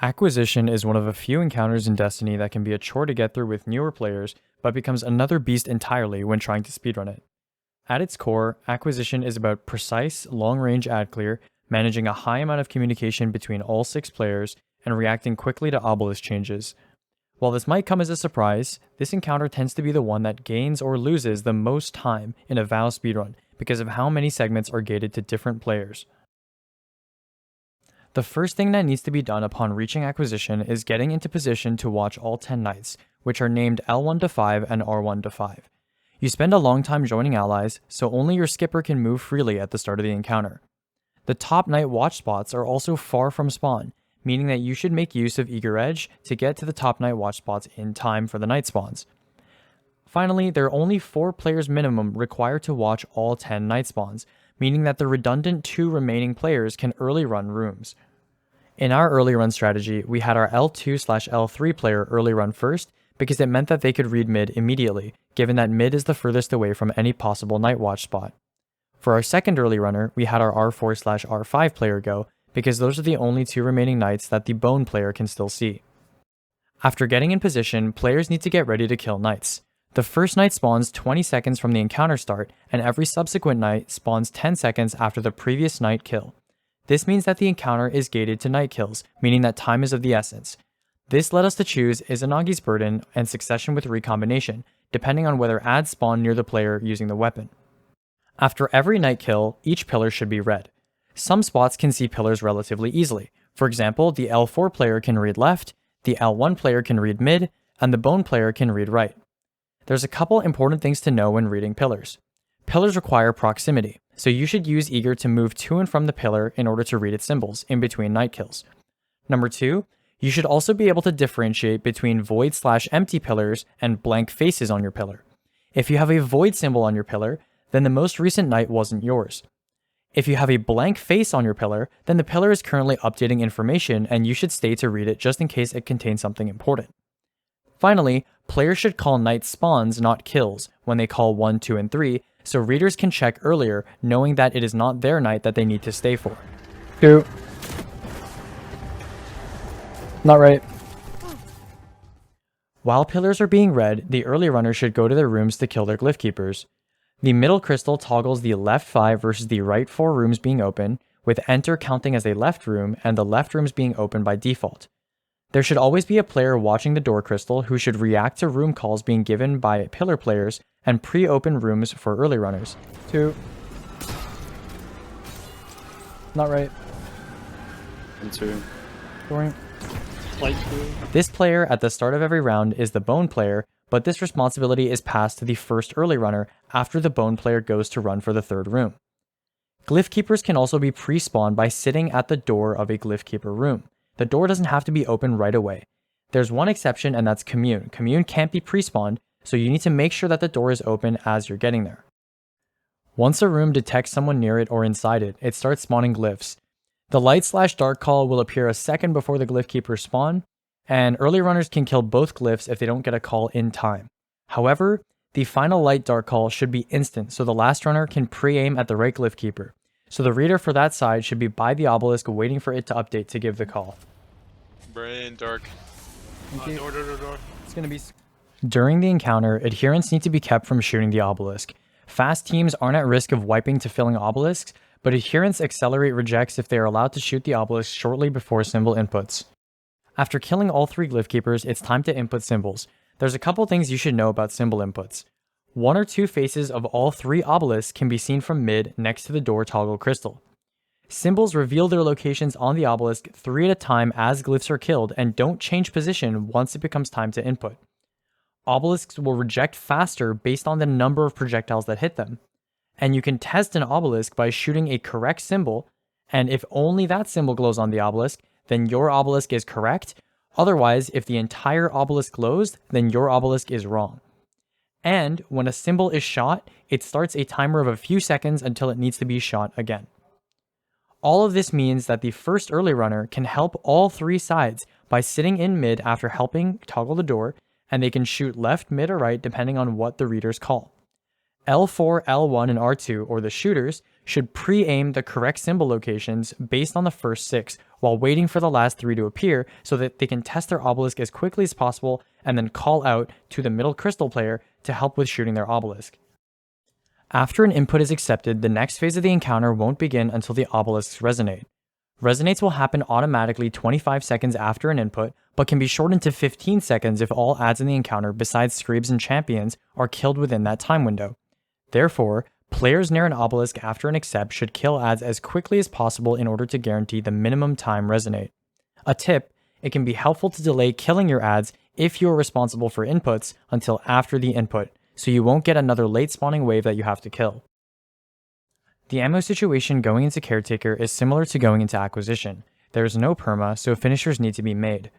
Acquisition is one of a few encounters in Destiny that can be a chore to get through with newer players, but becomes another beast entirely when trying to speedrun it. At its core, Acquisition is about precise, long-range ad clear, managing a high amount of communication between all 6 players, and reacting quickly to obelisk changes. While this might come as a surprise, this encounter tends to be the one that gains or loses the most time in a VoW speedrun because of how many segments are gated to different players. The first thing that needs to be done upon reaching Acquisition is getting into position to watch all 10 knights, which are named L1 to 5 and R1 to 5. You spend a long time joining allies, so only your skipper can move freely at the start of the encounter. The top knight watch spots are also far from spawn, meaning that you should make use of Eager Edge to get to the top knight watch spots in time for the knight spawns. Finally, there are only 4 players minimum required to watch all 10 knight spawns, meaning that the redundant 2 remaining players can early run rooms. In our early run strategy, we had our L2/L3 player early run first because it meant that they could read mid immediately, given that mid is the furthest away from any possible night watch spot. For our second early runner, we had our R4/R5 player go because those are the only 2 remaining knights that the bone player can still see. After getting in position, players need to get ready to kill knights. The first knight spawns 20 seconds from the encounter start, and every subsequent knight spawns 10 seconds after the previous knight kill. This means that the encounter is gated to knight kills, meaning that time is of the essence. This led us to choose Izanagi's Burden and Succession with Recombination, depending on whether ads spawn near the player using the weapon. After every knight kill, each pillar should be read. Some spots can see pillars relatively easily. For example, the L4 player can read left, the L1 player can read mid, and the bone player can read right. There's a couple important things to know when reading pillars. Pillars require proximity, so you should use Eager to move to and from the pillar in order to read its symbols in between knight kills. Number 2, you should also be able to differentiate between void/empty pillars and blank faces on your pillar. If you have a void symbol on your pillar, then the most recent knight wasn't yours. If you have a blank face on your pillar, then the pillar is currently updating information and you should stay to read it just in case it contains something important. Finally, players should call knight spawns, not kills, when they call 1, 2, and 3, so readers can check earlier, knowing that it is not their knight that they need to stay for. 2. Not right. While pillars are being read, the early runners should go to their rooms to kill their glyph keepers. The middle crystal toggles the left 5 versus the right 4 rooms being open, with enter counting as a left room and the left rooms being open by default. There should always be a player watching the door crystal who should react to room calls being given by pillar players and pre-open rooms for early runners. 2. Not right. And 2. Sorry. Like 2. This player at the start of every round is the bone player, but this responsibility is passed to the first early runner after the bone player goes to run for the third room. Glyph keepers can also be pre-spawned by sitting at the door of a glyph keeper room. The door doesn't have to be open right away. There's one exception, and that's commune. Commune can't be pre-spawned, so you need to make sure that the door is open as you're getting there. Once a room detects someone near it or inside it, it starts spawning glyphs. The light/dark call will appear a second before the glyph keepers spawn, and early runners can kill both glyphs if they don't get a call in time. However, the final light/dark call should be instant, so the last runner can pre-aim at the right glyph keeper. So the reader for that side should be by the obelisk waiting for it to update to give the call. Brain dark. Door. It's gonna be... During the encounter, adherents need to be kept from shooting the obelisk. Fast teams aren't at risk of wiping to filling obelisks, but adherents accelerate rejects if they are allowed to shoot the obelisk shortly before symbol inputs. After killing all 3 glyph keepers, it's time to input symbols. There's a couple things you should know about symbol inputs. 1 or 2 faces of all 3 obelisks can be seen from mid next to the door toggle crystal. Symbols reveal their locations on the obelisk 3 at a time as glyphs are killed and don't change position once it becomes time to input. Obelisks will reject faster based on the number of projectiles that hit them. And you can test an obelisk by shooting a correct symbol, and if only that symbol glows on the obelisk, then your obelisk is correct. Otherwise, if the entire obelisk glows, then your obelisk is wrong. And when a symbol is shot, it starts a timer of a few seconds until it needs to be shot again. All of this means that the first early runner can help all 3 sides by sitting in mid after helping toggle the door, and they can shoot left, mid, or right depending on what the readers call. L4, L1, and R2, or the shooters, should pre-aim the correct symbol locations based on the first 6 while waiting for the last 3 to appear so that they can test their obelisk as quickly as possible and then call out to the middle crystal player to help with shooting their obelisk. After an input is accepted, the next phase of the encounter won't begin until the obelisks resonate. Resonates will happen automatically 25 seconds after an input, but can be shortened to 15 seconds if all adds in the encounter besides Screebs and Champions are killed within that time window. Therefore, players near an obelisk after an accept should kill adds as quickly as possible in order to guarantee the minimum time resonate. A tip, it can be helpful to delay killing your adds if you are responsible for inputs until after the input, so you won't get another late spawning wave that you have to kill. The ammo situation going into Caretaker is similar to going into Acquisition. There is no perma, so finishers need to be made.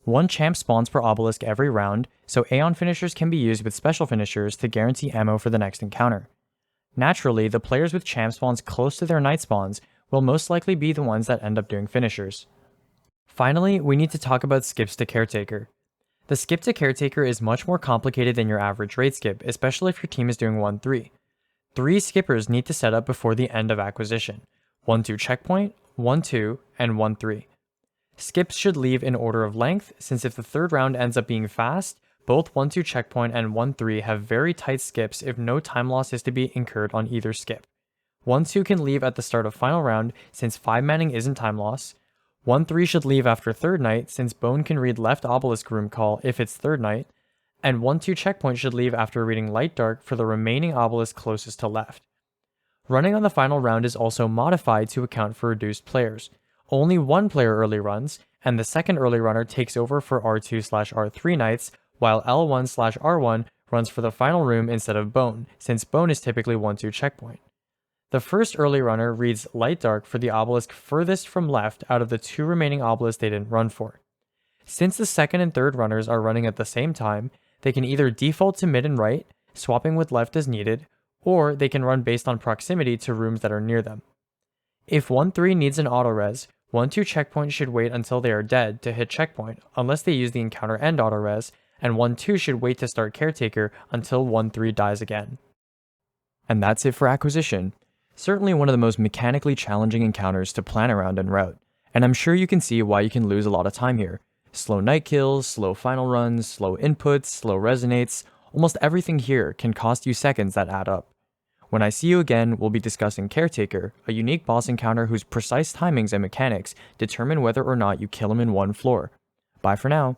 1 champ spawns per obelisk every round, so Aeon finishers can be used with special finishers to guarantee ammo for the next encounter. Naturally, the players with champ spawns close to their knight spawns will most likely be the ones that end up doing finishers. Finally, we need to talk about skips to Caretaker. The skip to Caretaker is much more complicated than your average raid skip, especially if your team is doing 1-3. 3 skippers need to set up before the end of Acquisition: 1-2 checkpoint, 1-2, and 1-3. Skips should leave in order of length, since if the third round ends up being fast, both 1-2 checkpoint and 1-3 have very tight skips if no time loss is to be incurred on either skip. 1-2 can leave at the start of final round, since 5-manning isn't time loss. 1-3 should leave after third night, since Bone can read left obelisk room call if it's third night, and 1-2 checkpoint should leave after reading light dark for the remaining obelisk closest to left. Running on the final round is also modified to account for reduced players. Only 1 player early runs, and the second early runner takes over for R2/R3 knights, while L1/R1 runs for the final room instead of Bone, since Bone is typically 1-2 checkpoint. The first early runner reads light dark for the obelisk furthest from left out of the 2 remaining obelisks they didn't run for. Since the second and third runners are running at the same time, they can either default to mid and right, swapping with left as needed, or they can run based on proximity to rooms that are near them. If 1-3 needs an auto-res, 1-2 checkpoint should wait until they are dead to hit checkpoint, unless they use the encounter end auto-res, and 1-2 should wait to start Caretaker until 1-3 dies again. And that's it for Acquisition. Certainly one of the most mechanically challenging encounters to plan around and route, and I'm sure you can see why you can lose a lot of time here. Slow night kills, slow final runs, slow inputs, slow resonates, almost everything here can cost you seconds that add up. When I see you again, we'll be discussing Caretaker, a unique boss encounter whose precise timings and mechanics determine whether or not you kill him in one floor. Bye for now.